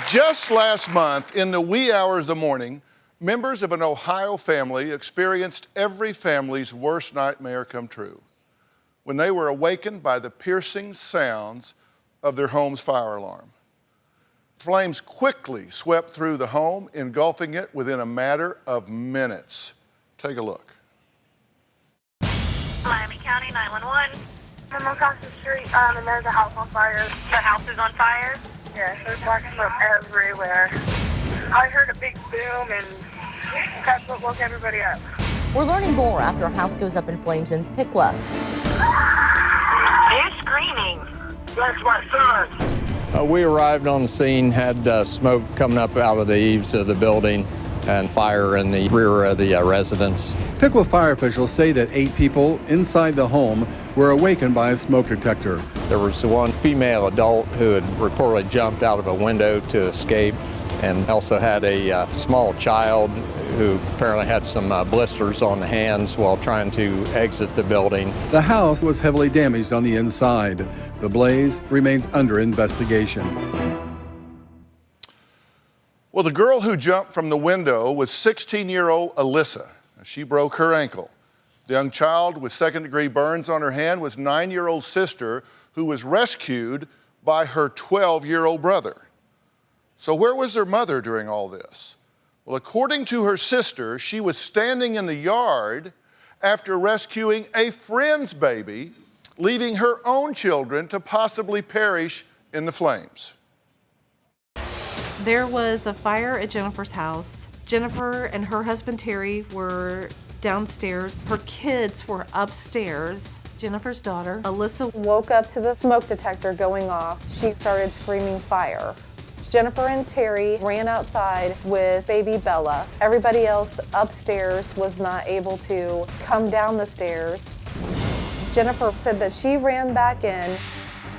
Just last month, in the wee hours of the morning, members of an Ohio family experienced every family's worst nightmare come true when they were awakened by the piercing sounds of their home's fire alarm. Flames quickly swept through the home, engulfing it within a matter of minutes. Take a look. Miami County 911. I'm across the street, and there's a house on fire. The house is on fire? Yeah, there's sparks from everywhere. I heard a big boom, and that's what woke everybody up. We're learning more after a house goes up in flames in Piqua. Who's screaming? That's my son. We arrived on the scene, had smoke coming up out of the eaves of the building and fire in the rear of the residence. Piqua fire officials say that 8 people inside the home were awakened by a smoke detector. There was one female adult who had reportedly jumped out of a window to escape, and also had a small child who apparently had some blisters on the hands while trying to exit the building. The house was heavily damaged on the inside. The blaze remains under investigation. Well, the girl who jumped from the window was 16-year-old Alyssa. She broke her ankle. The young child with second-degree burns on her hand was 9-year-old sister who was rescued by her 12-year-old brother. So where was their mother during all this? Well, according to her sister, she was standing in the yard after rescuing a friend's baby, leaving her own children to possibly perish in the flames. There was a fire at Jennifer's house. Jennifer and her husband Terry were downstairs. Her kids were upstairs. Jennifer's daughter, Alyssa, woke up to the smoke detector going off. She started screaming fire. Jennifer and Terry ran outside with baby Bella. Everybody else upstairs was not able to come down the stairs. Jennifer said that she ran back in,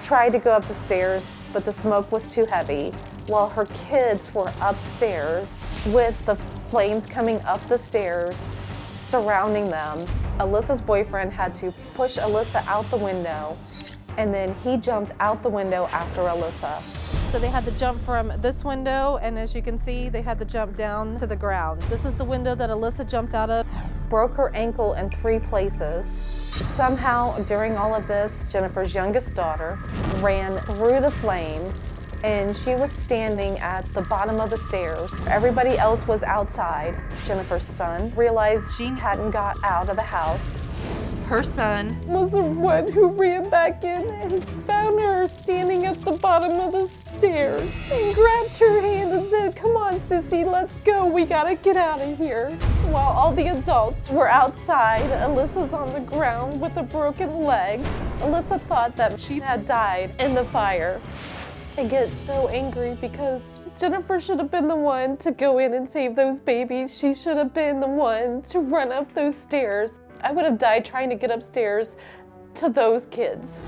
tried to go up the stairs, but the smoke was too heavy, while her kids were upstairs with the flames coming up the stairs, surrounding them. Alyssa's boyfriend had to push Alyssa out the window, and then he jumped out the window after Alyssa. So they had to jump from this window, and as you can see, they had to jump down to the ground. This is the window that Alyssa jumped out of. Broke her ankle in 3 places. Somehow, during all of this, Jennifer's youngest daughter ran through the flames, and she was standing at the bottom of the stairs. Everybody else was outside. Jennifer's son realized she hadn't got out of the house. Her son Was the one who ran back in and found her standing at the bottom of the stairs and grabbed her hand and said, "Come on, sissy, let's go. We gotta get out of here." While all the adults were outside, Alyssa's on the ground with a broken leg. Alyssa thought that she had died in the fire. I get so angry because Jennifer should have been the one to go in and save those babies. She should have been the one to run up those stairs. I would have died trying to get upstairs to those kids.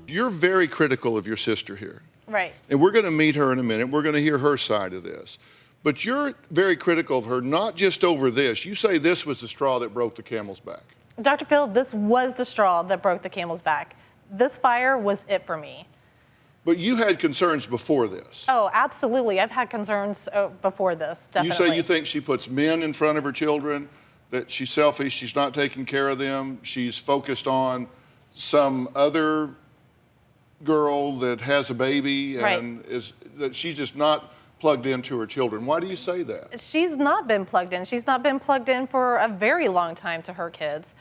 You're very critical of your sister here. Right. And we're going to meet her in a minute. We're going to hear her side of this. But you're very critical of her, not just over this. You say this was the straw that broke the camel's back. DrPhil, this was the straw that broke the camel's back. This fire was it for me. But you had concerns before this. Oh, absolutely. I've had concerns before this, definitely. You say you think she puts men in front of her children, that she's selfish, she's not taking care of them, she's focused on some other girl that has a baby, and that she's just not plugged into her children. Why do you say that? She's not been plugged in. She's not been plugged in for a very long time to her kids.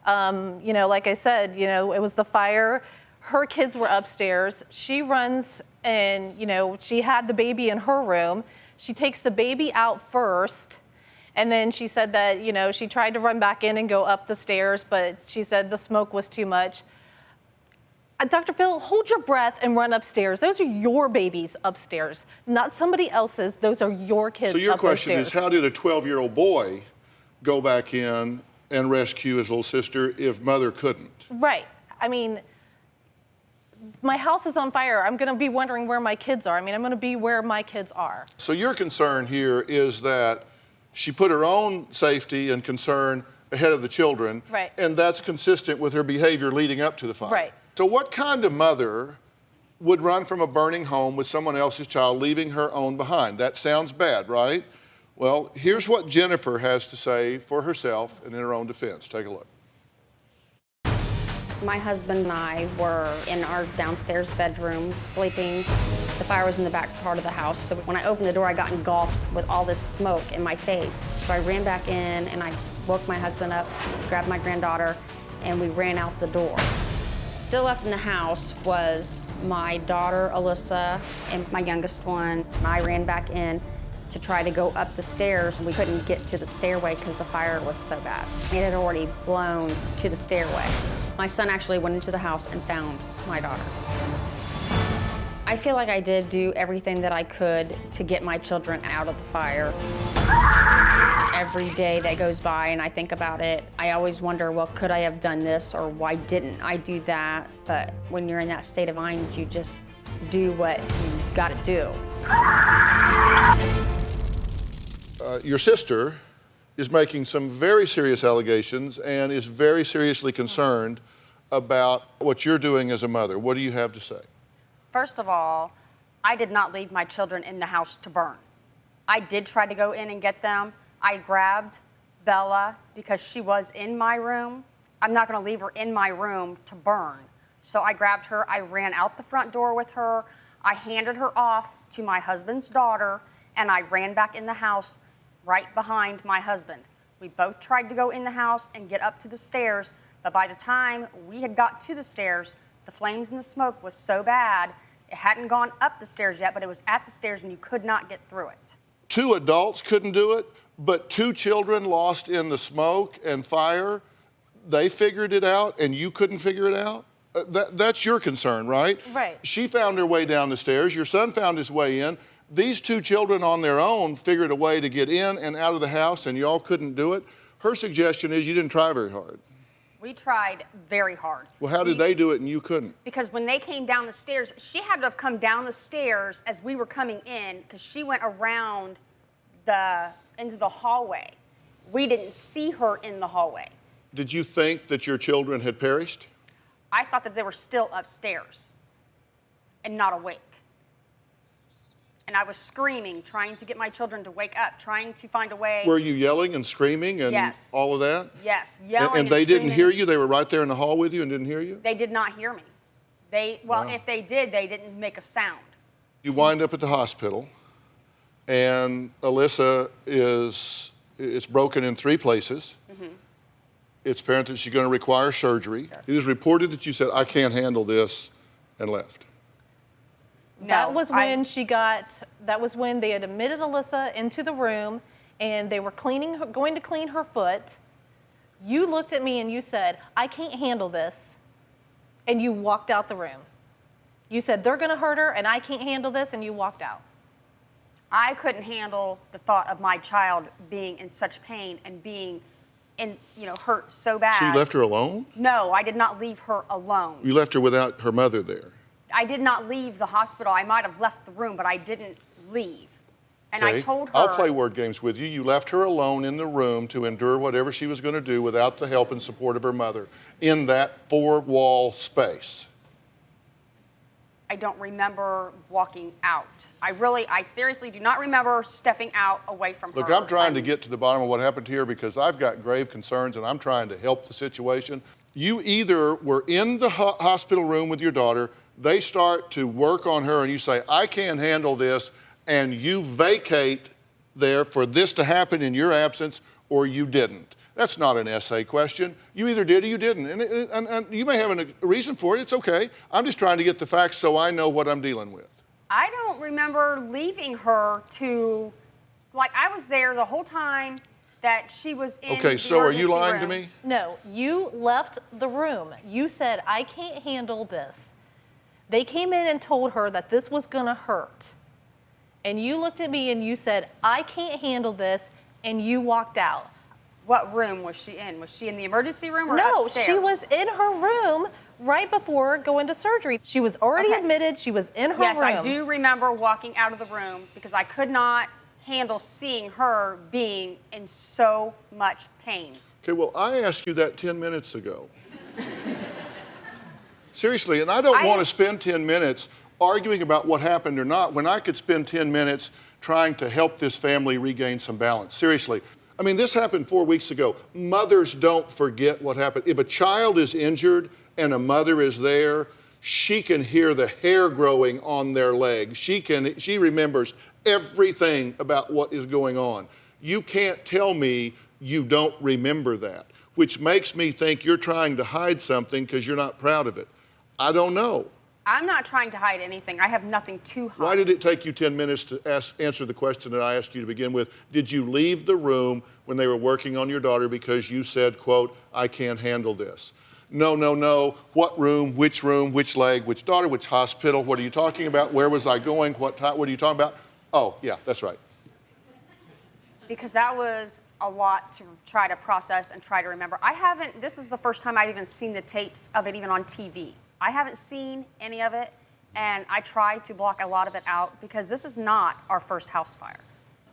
You know, like I said, you know, it was the fire. Her kids were upstairs. She runs and, you know, she had the baby in her room. She takes the baby out first. And then she said that, you know, she tried to run back in and go up the stairs, but she said the smoke was too much. DrPhil, hold your breath and run upstairs. Those are your babies upstairs, not somebody else's. Those are your kids. So your question is, how did a 12-year-old boy go back in and rescue his little sister if mother couldn't? Right. I mean, my house is on fire. I'm going to be wondering where my kids are. I mean, I'm going to be where my kids are. So your concern here is that she put her own safety and concern ahead of the children. Right. And that's consistent with her behavior leading up to the fire. Right. So what kind of mother would run from a burning home with someone else's child, leaving her own behind. That sounds bad, right? Well, here's what Jennifer has to say for herself and in her own defense. Take a look. My husband and I were in our downstairs bedroom sleeping. The fire was in the back part of the house, so when I opened the door, I got engulfed with all this smoke in my face. So I ran back in and I woke my husband up, grabbed my granddaughter, and we ran out the door. Still left in the house was my daughter, Alyssa, and my youngest one. And I ran back in to try to go up the stairs. We couldn't get to the stairway because the fire was so bad. It had already blown to the stairway. My son actually went into the house and found my daughter. I feel like I did do everything that I could to get my children out of the fire. Every day that goes by and I think about it, I always wonder, well, could I have done this or why didn't I do that? But when you're in that state of mind, you just do what you gotta do. Your sister is making some very serious allegations and is very seriously concerned about what you're doing as a mother. What do you have to say? First of all, I did not leave my children in the house to burn. I did try to go in and get them. I grabbed Bella because she was in my room. I'm not gonna leave her in my room to burn. So I grabbed her, I ran out the front door with her, I handed her off to my husband's daughter, and I ran back in the house right behind my husband. We both tried to go in the house and get up to the stairs, but by the time we had got to the stairs, the flames and the smoke was so bad, it hadn't gone up the stairs yet, but it was at the stairs and you could not get through it. 2 adults couldn't do it, but 2 children lost in the smoke and fire, they figured it out and you couldn't figure it out? That's your concern, right? Right. She found her way down the stairs, your son found his way in. These 2 children on their own figured a way to get in and out of the house and y'all couldn't do it. Her suggestion is you didn't try very hard. We tried very hard. Well, how did they do it and you couldn't? Because when they came down the stairs, she had to have come down the stairs as we were coming in because she went around into the hallway. We didn't see her in the hallway. Did you think that your children had perished? I thought that they were still upstairs and not awake. And I was screaming, trying to get my children to wake up, trying to find a way. Were you yelling and screaming and Yes. all of that? Yes, yelling And they didn't screaming. hear you? They were right there in the hall with you and didn't hear you? They did not hear me. Well, Wow. if they did, they didn't make a sound. You wind up at the hospital, and Alyssa it's broken in 3 places. It's apparent that she's going to require surgery. It is reported that you said, I can't handle this, and left. No, That was when they had admitted Alyssa into the room and they were going to clean her foot. You looked at me and you said, I can't handle this. And you walked out the room. You said, they're gonna hurt her and I can't handle this, and you walked out. I couldn't handle the thought of my child being in such pain and being hurt so bad. So you left her alone? No, I did not leave her alone. You left her without her mother there? I did not leave the hospital. I might have left the room, but I didn't leave. And I Okay. told her. I'll play word games with you. You left her alone in the room to endure whatever she was going to do without the help and support of her mother in that 4-wall space. I don't remember walking out. I seriously do not remember stepping out away from her. Look, I'm trying to get to the bottom of what happened here because I've got grave concerns and I'm trying to help the situation. You either were in the hospital room with your daughter, they start to work on her and you say, I can't handle this, and you vacate there for this to happen in your absence, or you didn't. That's not an essay question. You either did or you didn't. And you may have a reason for it. It's okay. I'm just trying to get the facts so I know what I'm dealing with. I don't remember leaving her I was there the whole time that she was in Okay, the so are you emergency lying to room. me? No, you left the room. You said, I can't handle this. They came in and told her that this was gonna hurt. And you looked at me and you said, I can't handle this, and you walked out. What room was she in? Was she in the emergency room or No, upstairs? she was in her room right before going to surgery. She was already Okay. admitted. She was in her Yes, room. I do remember walking out of the room because I could not handle seeing her being in so much pain. Okay, well, I asked you that 10 minutes ago. Seriously, and I don't want to spend 10 minutes arguing about what happened or not when I could spend 10 minutes trying to help this family regain some balance. Seriously. I mean, this happened 4 weeks ago. Mothers don't forget what happened. If a child is injured and a mother is there, she can hear the hair growing on their leg. She remembers everything about what is going on. You can't tell me you don't remember that, which makes me think you're trying to hide something because you're not proud of it. I don't know. I'm not trying to hide anything. I have nothing to hide. Why did it take you 10 minutes to answer the question that I asked you to begin with? Did you leave the room when they were working on your daughter because you said, quote, I can't handle this? No, no, no. What room, which leg, which daughter, which hospital? What are you talking about? Where was I going? What time? What are you talking about? Oh, yeah, that's right. Because that was a lot to try to process and try to remember. This is the first time I've even seen the tapes of it even on TV. I haven't seen any of it, and I try to block a lot of it out because this is not our first house fire.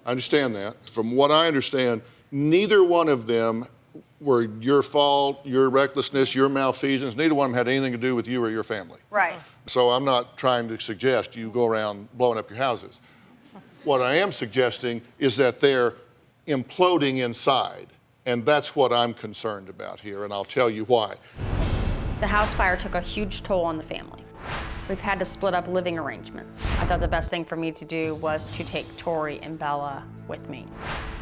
I understand that. From what I understand, neither one of them were your fault, your recklessness, your malfeasance. Neither one of them had anything to do with you or your family. Right. So I'm not trying to suggest you go around blowing up your houses. What I am suggesting is that they're imploding inside, and that's what I'm concerned about here, and I'll tell you why. The house fire took a huge toll on the family. We've had to split up living arrangements. I thought the best thing for me to do was to take Tori and Bella with me.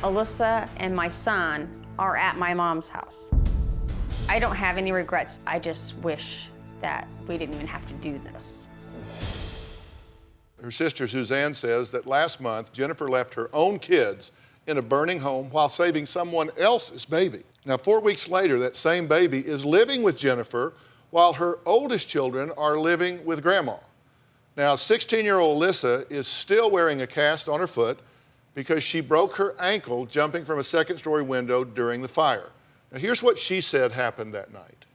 Alyssa and my son are at my mom's house. I don't have any regrets. I just wish that we didn't even have to do this. Her sister Suzanne says that last month, Jennifer left her own kids in a burning home while saving someone else's baby. Now, 4 weeks later, that same baby is living with Jennifer while her oldest children are living with Grandma. Now, 16-year-old Alyssa is still wearing a cast on her foot because she broke her ankle jumping from a second-story window during the fire. Now, here's what she said happened that night.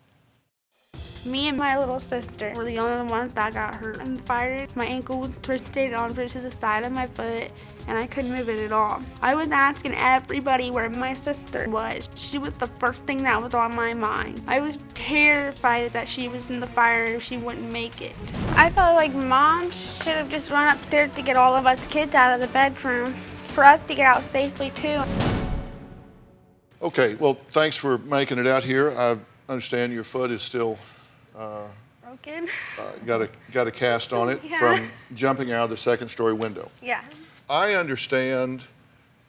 Me and my little sister were the only ones that got hurt in the fire. My ankle was twisted onto the side of my foot, and I couldn't move it at all. I was asking everybody where my sister was. She was the first thing that was on my mind. I was terrified that she was in the fire and she wouldn't make it. I felt like Mom should have just run upstairs to get all of us kids out of the bedroom for us to get out safely too. Okay, well, thanks for making it out here. I understand your foot is still Broken? got a cast on it Yeah. from jumping out of the second-story window. Yeah. I understand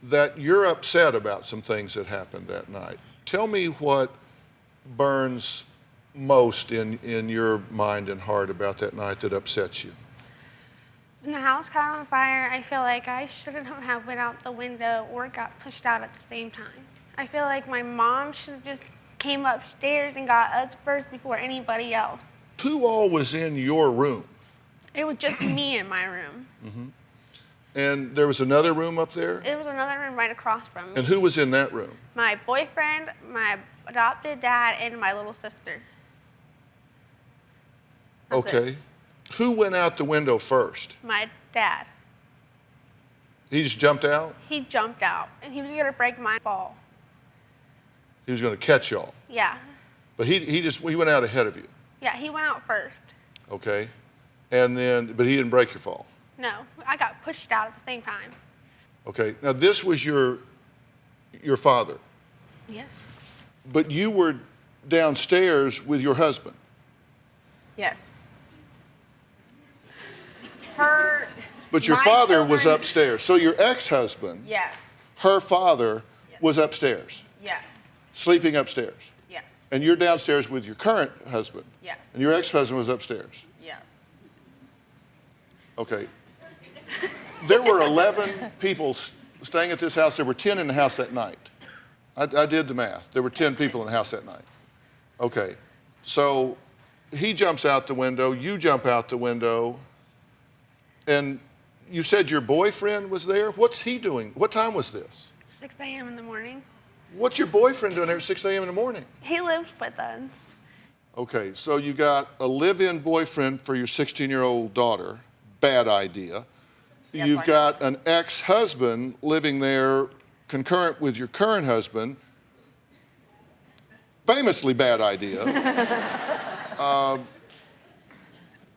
that you're upset about some things that happened that night. Tell me what burns most in your mind and heart about that night that upsets you. When the house caught on fire, I feel like I shouldn't have went out the window or got pushed out at the same time. I feel like my mom should have just came upstairs and got us first before anybody else. Who all was in your room? It was just me in my room. Mm-hmm. And there was another room up there? It was another room right across from me. And who was in that room? My boyfriend, my adopted dad, and my little sister. That's Okay. it. Who went out the window first? My dad. He just jumped out? He jumped out, and he was gonna break my fall. He was going to catch y'all. Yeah. But he went out ahead of you. Yeah, he went out first. Okay. And then, but he didn't break your fall. No, I got pushed out at the same time. Okay. Now this was your father. Yeah. But you were downstairs with your husband. Yes. But your My father was children's- upstairs. So your ex-husband, Yes. her father, was upstairs, Yes. sleeping upstairs. Yes. And you're downstairs with your current husband. Yes. And your ex-husband was upstairs. Yes. Okay. There were 11 people staying at this house. There were 10 in the house that night. I did the math. There were 10 people in the house that night. Okay. So he jumps out the window. You jump out the window. And you said your boyfriend was there. What's he doing? What time was this? 6 a.m. in the morning. What's your boyfriend doing there at 6 a.m. in the morning? He lives with us. Okay, so you got a live-in boyfriend for your 16-year-old daughter. Bad idea. Yes, You've I know. got an ex-husband living there concurrent with your current husband. Famously bad idea.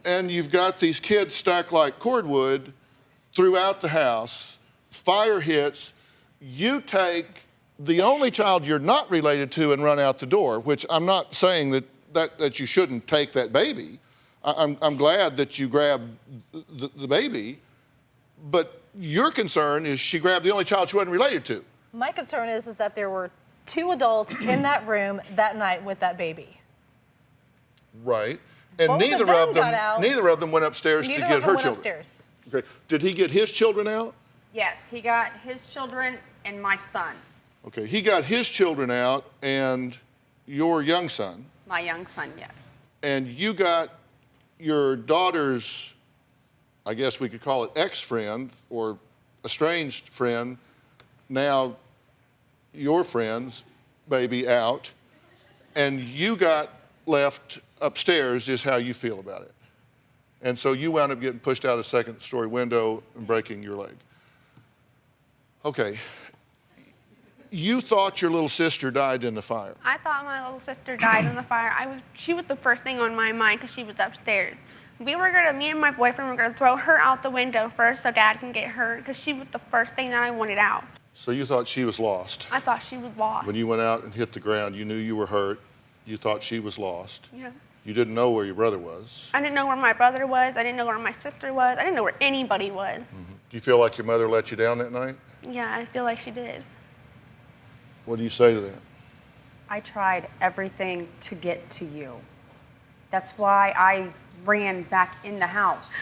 and you've got these kids stacked like cordwood throughout the house. Fire hits. You take the only child you're not related to and run out the door, which I'm not saying that you shouldn't take that baby. I'm glad that you grabbed the baby, but your concern is she grabbed the only child she wasn't related to. My concern is that there were 2 adults in that room that night with that baby. Right. And Both neither of them went upstairs to get her children. Upstairs. Okay. Did he get his children out? Yes, he got his children and my son. Okay, he got his children out and your young son. My young son, yes. And you got your daughter's, I guess we could call it ex-friend or estranged friend, now your friend's baby out, and you got left upstairs is how you feel about it. And so you wound up getting pushed out a second-story window and breaking your leg. Okay. You thought your little sister died in the fire. I thought my little sister died in the fire. She was the first thing on my mind because she was upstairs. Me and my boyfriend were gonna throw her out the window first so Dad can get her because she was the first thing that I wanted out. So you thought she was lost. I thought she was lost. When you went out and hit the ground, you knew you were hurt. You thought she was lost. Yeah. You didn't know where your brother was. I didn't know where my brother was. I didn't know where my sister was. I didn't know where anybody was. Mm-hmm. Do you feel like your mother let you down that night? Yeah, I feel like she did. What do you say to that? I tried everything to get to you. That's why I ran back in the house.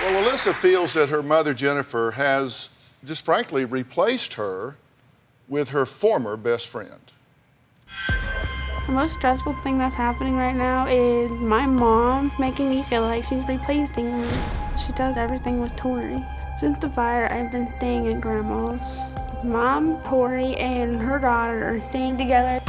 Well, Alyssa feels that her mother, Jennifer, has just frankly replaced her with her former best friend. The most stressful thing that's happening right now is my mom making me feel like she's replacing me. She does everything with Tori. Since the fire, I've been staying at Grandma's. Mom, Tori, and her daughter are staying together.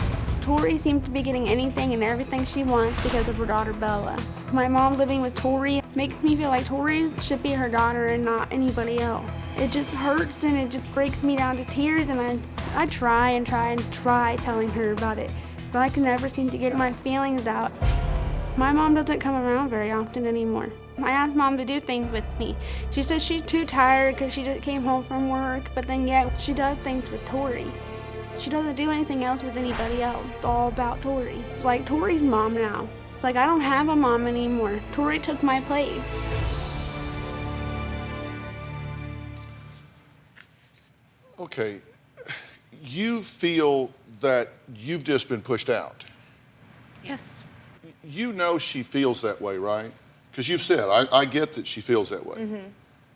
Tori seems to be getting anything and everything she wants because of her daughter, Bella. My mom living with Tori makes me feel like Tori should be her daughter and not anybody else. It just hurts and it just breaks me down to tears, and I try telling her about it, but I can never seem to get my feelings out. My mom doesn't come around very often anymore. I asked Mom to do things with me. She says she's too tired because she just came home from work, but then yet she does things with Tori. She doesn't do anything else with anybody else. It's all about Tori. It's like Tori's mom now. It's like I don't have a mom anymore. Tori took my place. Okay, you feel that you've just been pushed out. Yes. You know she feels that way, right? Because you've said, I get that she feels that way.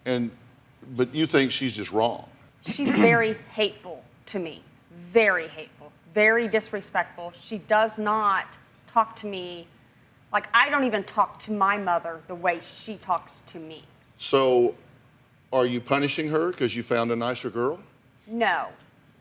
Mm-hmm. But you think she's just wrong. She's very hateful to me. Very hateful. Very disrespectful. She does not talk to me like I don't even talk to my mother the way she talks to me. So are you punishing her because you found a nicer girl? No.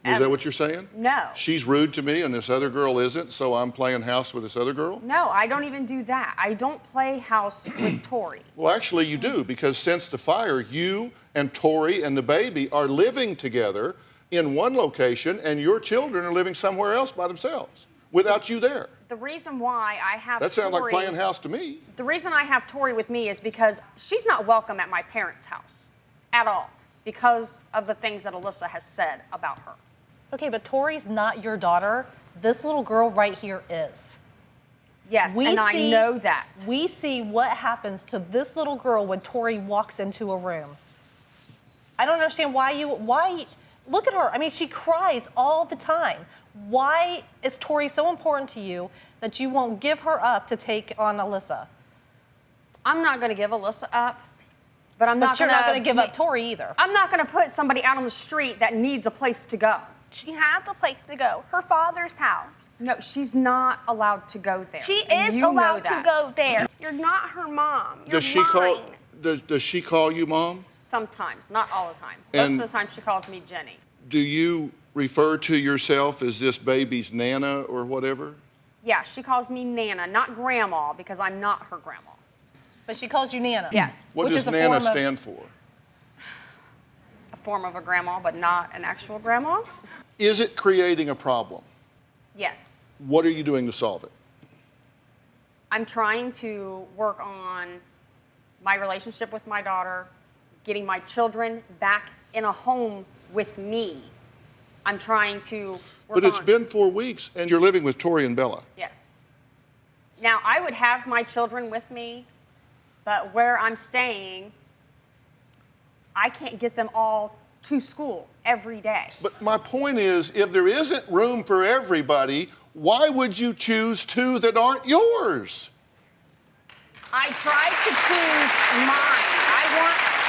Is that what you're saying? No. She's rude to me and this other girl isn't, so I'm playing house with this other girl? No, I don't even do that. I don't play house with Tori. Well, actually you do, because since the fire, you and Tori and the baby are living together in one location, and your children are living somewhere else by themselves without you there. The reason why I have That sounds like playing house to me. The reason I have Tori with me is because she's not welcome at my parents' house at all because of the things that Alyssa has said about her. Okay, but Tori's not your daughter. This little girl right here is. Yes, I know that. We see what happens to this little girl when Tori walks into a room. I don't understand why, look at her. I mean, she cries all the time. Why is Tori so important to you that you won't give her up to take on Alyssa? I'm not going to give Alyssa up, but you're not going to give up Tori either. I'm not going to put somebody out on the street that needs a place to go. She has a place to go, her father's house. No, she's not allowed to go there. She is allowed to go there. You're not her mom. You're Does she call you mom? Sometimes, not all the time. Most of the time she calls me Jenny. Do you refer to yourself as this baby's Nana or whatever? Yeah, she calls me Nana, not Grandma, because I'm not her grandma. But she calls you Nana. Yes. What does Nana stand for? A form of a grandma, but not an actual grandma. Is it creating a problem? Yes. What are you doing to solve it? I'm trying to work on my relationship with my daughter, getting my children back in a home with me. I'm trying to work But it's on. been 4 weeks, and you're living with Tori and Bella. Yes. Now, I would have my children with me, but where I'm staying, I can't get them all to school every day. But my point is, if there isn't room for everybody, why would you choose 2 that aren't yours? I tried to choose mine.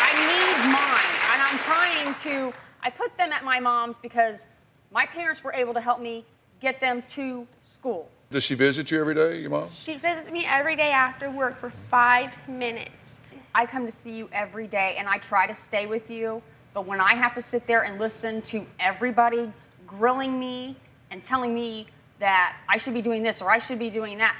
I need mine. And I'm trying to, I put them at my mom's because my parents were able to help me get them to school. Does she visit you every day, your mom? She visits me every day after work for 5 minutes. I come to see you every day and I try to stay with you, but when I have to sit there and listen to everybody grilling me and telling me that I should be doing this or I should be doing that,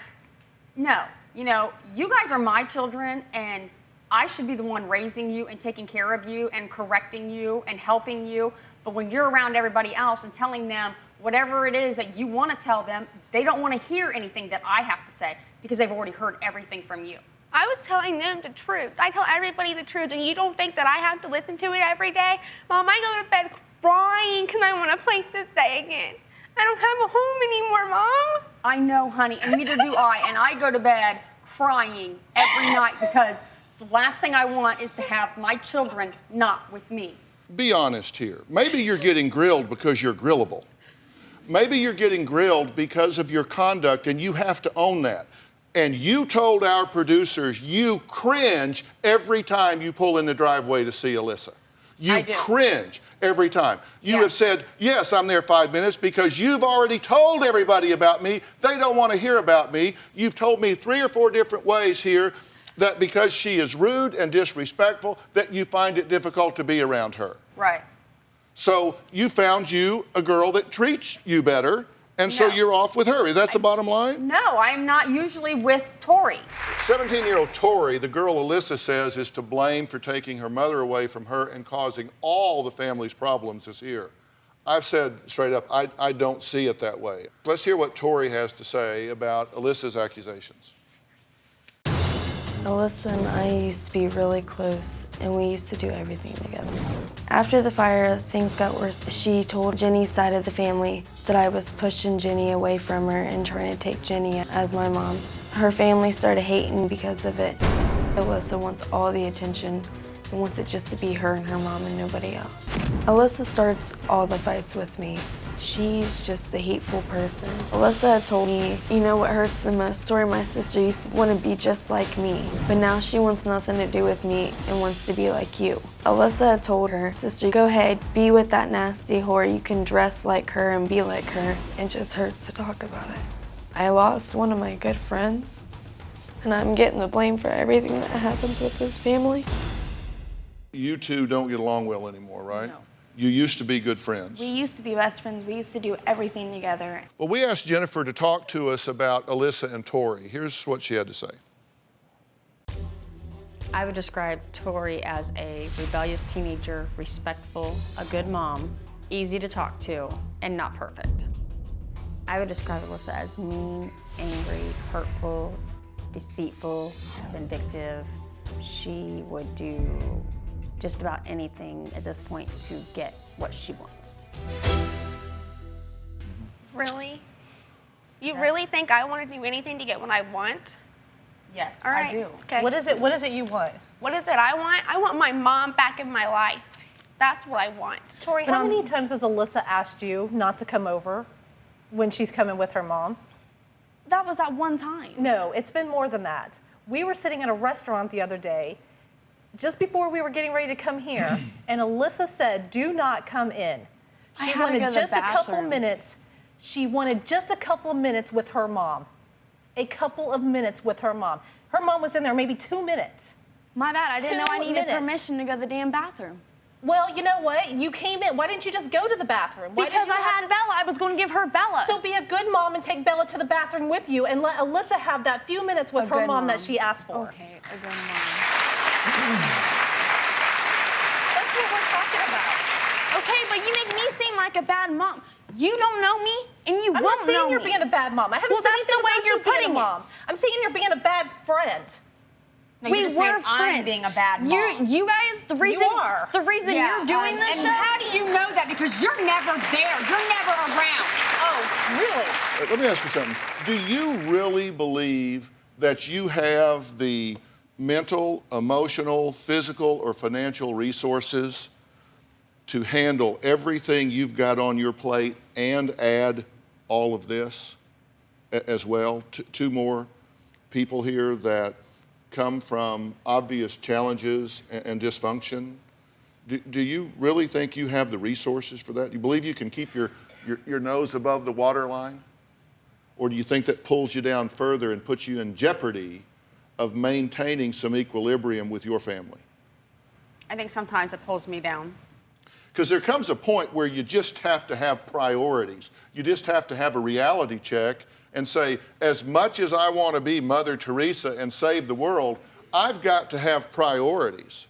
no. You know, you guys are my children and I should be the one raising you and taking care of you and correcting you and helping you, but when you're around everybody else and telling them whatever it is that you want to tell them, they don't want to hear anything that I have to say because they've already heard everything from you. I was telling them the truth. I tell everybody the truth, and you don't think that I have to listen to it every day? Mom, I go to bed crying because I want to play this day again. I don't have a home anymore, Mom. I know, honey, and neither do I. And I go to bed crying every night because the last thing I want is to have my children not with me. Be honest here. Maybe you're getting grilled because you're grillable. Maybe you're getting grilled because of your conduct, and you have to own that. And you told our producers you cringe every time you pull in the driveway to see Alyssa. You cringe every time. You have said, yes, I'm there 5 minutes because you've already told everybody about me. They don't want to hear about me. You've told me 3 or 4 different ways here that because she is rude and disrespectful, that you find it difficult to be around her. Right. So you found you a girl that treats you better, and so you're off with her. Is that the bottom line? No, I'm not usually with Tori. 17-year-old Tori, the girl Alyssa says is to blame for taking her mother away from her and causing all the family's problems this year. I've said straight up, I don't see it that way. Let's hear what Tori has to say about Alyssa's accusations. Alyssa and I used to be really close, and we used to do everything together. After the fire, things got worse. She told Jenny's side of the family that I was pushing Jenny away from her and trying to take Jenny as my mom. Her family started hating because of it. Alyssa wants all the attention and wants it just to be her and her mom and nobody else. Alyssa starts all the fights with me. She's just a hateful person. Alyssa had told me, you know what hurts the most? Tori, my sister, used to want to be just like me, but now she wants nothing to do with me and wants to be like you. Alyssa had told her sister, go ahead, be with that nasty whore. You can dress like her and be like her. It just hurts to talk about it. I lost one of my good friends, and I'm getting the blame for everything that happens with this family. You two don't get along well anymore, right? No. You used to be good friends. We used to be best friends. We used to do everything together. Well, we asked Jennifer to talk to us about Alyssa and Tori. Here's what she had to say. I would describe Tori as a rebellious teenager, respectful, a good mom, easy to talk to, and not perfect. I would describe Alyssa as mean, angry, hurtful, deceitful, vindictive. She would do just about anything at this point to get what she wants. Really? You really think I want to do anything to get what I want? Yes, All right. I do. Okay. What is it you want? What is it I want? I want my mom back in my life. That's what I want. Tori, how many times has Alyssa asked you not to come over when she's coming with her mom? That was that one time. No, it's been more than that. We were sitting at a restaurant the other day, just before we were getting ready to come here, and Alyssa said, do not come in. She wanted just a couple minutes. She wanted just a couple of minutes with her mom. A couple of minutes with her mom. Her mom was in there maybe 2 minutes. My bad, I didn't know I 2 needed minutes. permission to go to the damn bathroom. Well, you know what? You came in. Why didn't you just go to the bathroom? Why Because did you I had Bella. I was going to give her Bella. So be a good mom and take Bella to the bathroom with you and let Alyssa have that few minutes with her mom that she asked for. Okay, a good mom. That's what we're talking about. Okay, but you make me seem like a bad mom. You don't know me, and you I'm won't not saying know you're me. being a bad mom. I haven't Well, said that's anything the way about you're you being putting a mom. it. I'm saying you're being a bad friend. No, we you're were just saying friends. I'm being a bad mom. You guys, the reason you're doing this and show. how do you know that? Because you're never there. You're never around. Oh, really? Let me ask you something. Do you really believe that you have the mental, emotional, physical, or financial resources to handle everything you've got on your plate and add all of this as well? Two more people here that come from obvious challenges and dysfunction. Do you really think you have the resources for that? Do you believe you can keep your nose above the waterline? Or do you think that pulls you down further and puts you in jeopardy of maintaining some equilibrium with your family? I think sometimes it pulls me down. Because there comes a point where you just have to have priorities. You just have to have a reality check and say, as much as I want to be Mother Teresa and save the world, I've got to have priorities.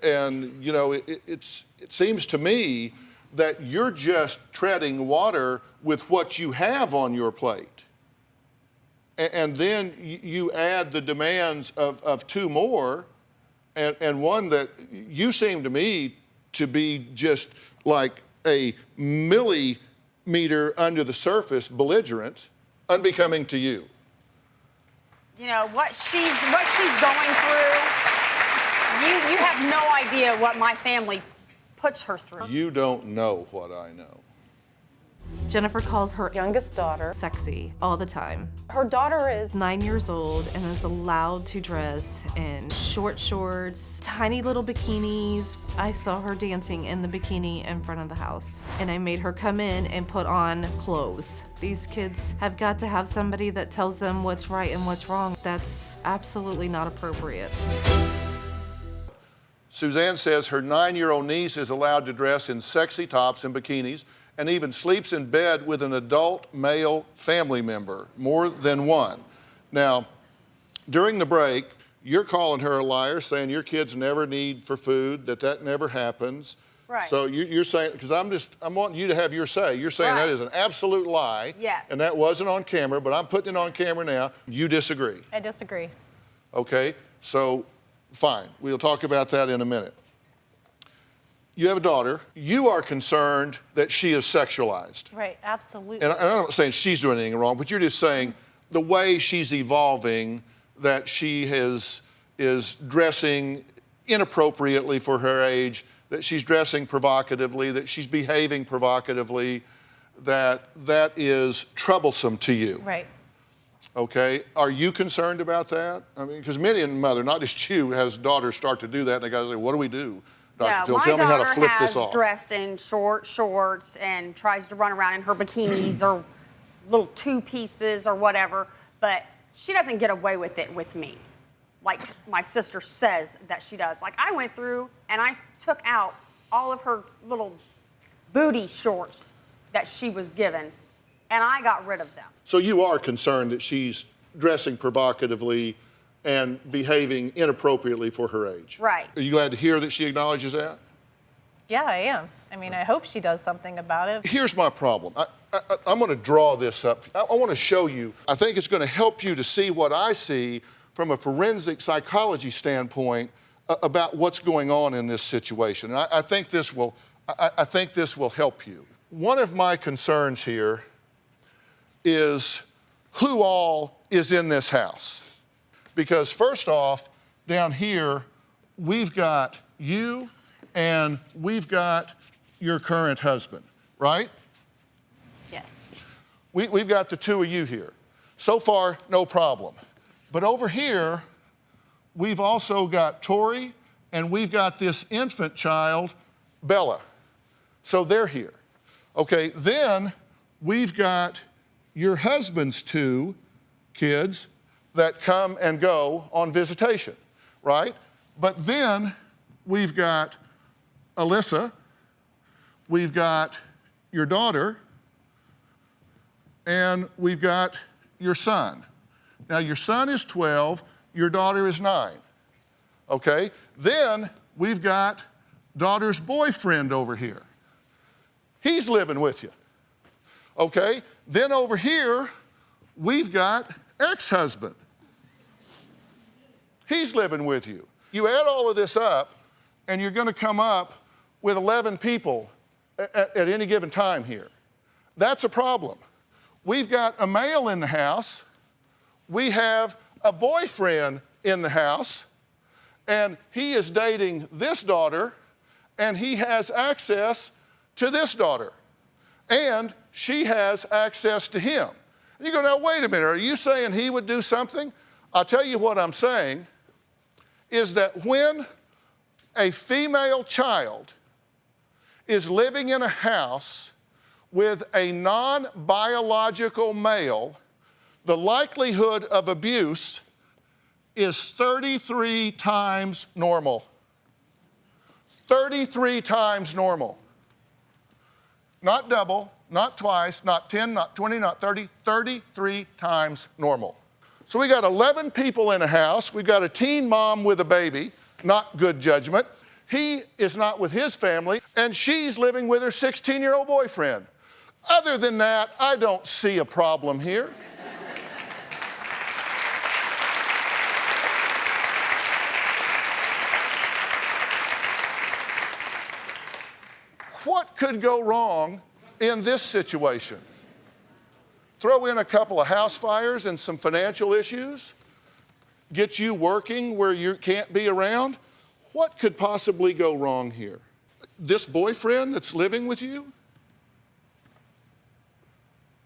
And, you know, it seems to me that you're just treading water with what you have on your plate. And then you add the demands of two more, and one that you seem to me to be just like a millimeter under the surface, belligerent, unbecoming to you. You know, what she's going through, you have no idea what my family puts her through. You don't know what I know. Jennifer calls her youngest daughter sexy all the time. Her daughter is 9 years old and is allowed to dress in short shorts, tiny little bikinis. I saw her dancing in the bikini in front of the house, and I made her come in and put on clothes. These kids have got to have somebody that tells them what's right and what's wrong. That's absolutely not appropriate. Suzanne says her 9-year-old niece is allowed to dress in sexy tops and bikinis and even sleeps in bed with an adult male family member, more than one. Now, during the break, you're calling her a liar, saying your kids never need for food, that never happens. Right. So you're saying, because I'm wanting you to have your say. You're saying Right. that is an absolute lie. Yes. And that wasn't on camera, but I'm putting it on camera now. You disagree. I disagree. Okay, so fine. We'll talk about that in a minute. You have a daughter. You are concerned that she is sexualized. Right, absolutely. And I'm not saying she's doing anything wrong, but you're just saying the way she's evolving, that she is dressing inappropriately for her age, that she's dressing provocatively, that she's behaving provocatively, that is troublesome to you. Right. Okay, are you concerned about that? I mean, because many a mother, not just you, has daughters start to do that, and they gotta say, what do we do? Dr. Phil, tell me how to flip this off. My daughter has dressed in short shorts and tries to run around in her bikinis or little two pieces or whatever, but she doesn't get away with it with me, like my sister says that she does. Like, I went through and I took out all of her little booty shorts that she was given, and I got rid of them. So you are concerned that she's dressing provocatively and behaving inappropriately for her age. Right. Are you glad to hear that she acknowledges that? Yeah, I am. I mean, I hope she does something about it. Here's my problem. I'm going to draw this up. I want to show you. I think it's going to help you to see what I see from a forensic psychology standpoint about what's going on in this situation. And I think this will help you. One of my concerns here is who all is in this house. Because first off, down here, we've got you and we've got your current husband, right? Yes. We've got the two of you here. So far, no problem. But over here, we've also got Tori and we've got this infant child, Bella. So they're here. Okay, then we've got your husband's two kids that come and go on visitation, right? But then we've got Alyssa, we've got your daughter, and we've got your son. Now, your son is 12, your daughter is 9, okay? Then we've got daughter's boyfriend over here. He's living with you, okay? Then over here, we've got ex-husband. He's living with you. You add all of this up, and you're going to come up with 11 people at any given time here. That's a problem. We've got a male in the house. We have a boyfriend in the house, and he is dating this daughter, and he has access to this daughter, and she has access to him. And you go, now, wait a minute, are you saying he would do something? I'll tell you what I'm saying is that when a female child is living in a house with a non-biological male, the likelihood of abuse is 33 times normal. 33 times normal. Not double, not twice, not 10, not 20, not 30, 33 times normal. So we got 11 people in a house. We've got a teen mom with a baby, not good judgment. He is not with his family, and she's living with her 16-year-old boyfriend. Other than that, I don't see a problem here. What could go wrong in this situation? Throw in a couple of house fires and some financial issues, get you working where you can't be around. What could possibly go wrong here? This boyfriend that's living with you?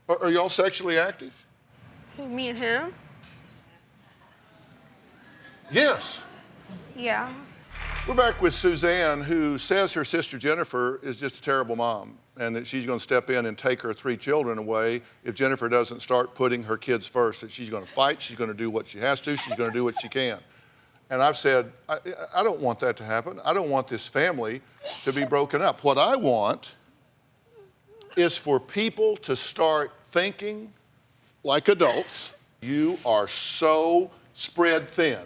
Are y'all sexually active? Me and him? Yes. Yeah. We're back with Suzanne, who says her sister Jennifer is just a terrible mom and that she's going to step in and take her 3 children away if Jennifer doesn't start putting her kids first, that she's going to fight, she's going to do what she has to, she's going to do what she can. And I've said, I don't want that to happen. I don't want this family to be broken up. What I want is for people to start thinking like adults. You are so spread thin.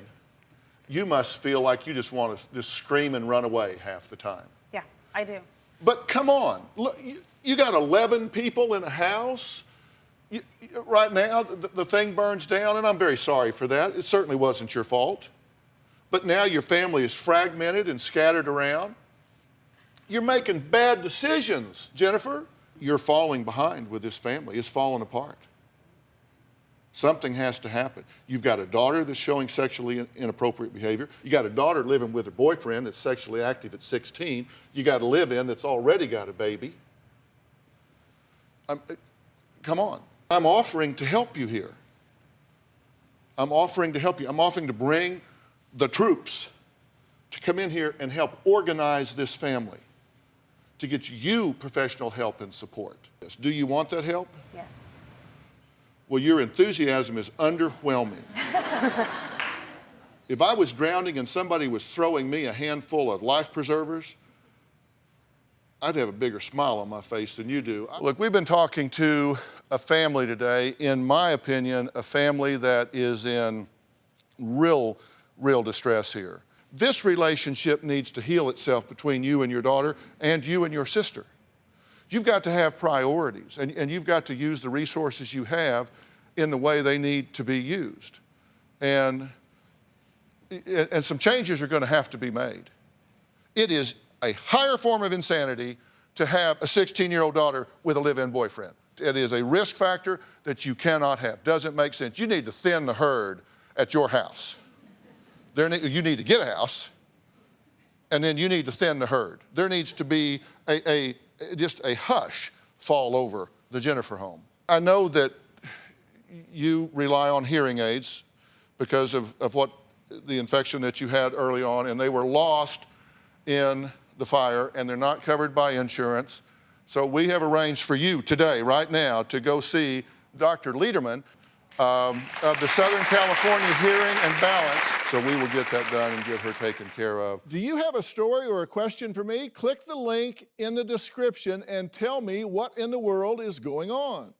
You must feel like you just want to just scream and run away half the time. Yeah, I do. But come on, look, you got 11 people in a house. Right now, the thing burns down, and I'm very sorry for that. It certainly wasn't your fault. But now your family is fragmented and scattered around. You're making bad decisions, Jennifer. You're falling behind with this family. It's falling apart. Something has to happen. You've got a daughter that's showing sexually inappropriate behavior. You got a daughter living with her boyfriend that's sexually active at 16. You got a live-in that's already got a baby. Come on. I'm offering to help you here. I'm offering to help you. I'm offering to bring the troops to come in here and help organize this family, to get you professional help and support. Do you want that help? Yes. Well, your enthusiasm is underwhelming. If I was drowning and somebody was throwing me a handful of life preservers, I'd have a bigger smile on my face than you do. Look, we've been talking to a family today, in my opinion, a family that is in real distress here. This relationship needs to heal itself between you and your daughter and you and your sister. You've got to have priorities, and you've got to use the resources you have in the way they need to be used. And some changes are going to have to be made. It is a higher form of insanity to have a 16-year-old daughter with a live-in boyfriend. It is a risk factor that you cannot have. Doesn't make sense. You need to thin the herd at your house. You need to get a house, and then you need to thin the herd. There needs to be just a hush fall over the Jennifer home. I know that you rely on hearing aids because of what the infection that you had early on, and they were lost in the fire, and they're not covered by insurance. So we have arranged for you today, right now, to go see Dr. Lederman of the Southern California Hearing and Balance. So we will get that done and get her taken care of. Do you have a story or a question for me? Click the link in the description and tell me what in the world is going on.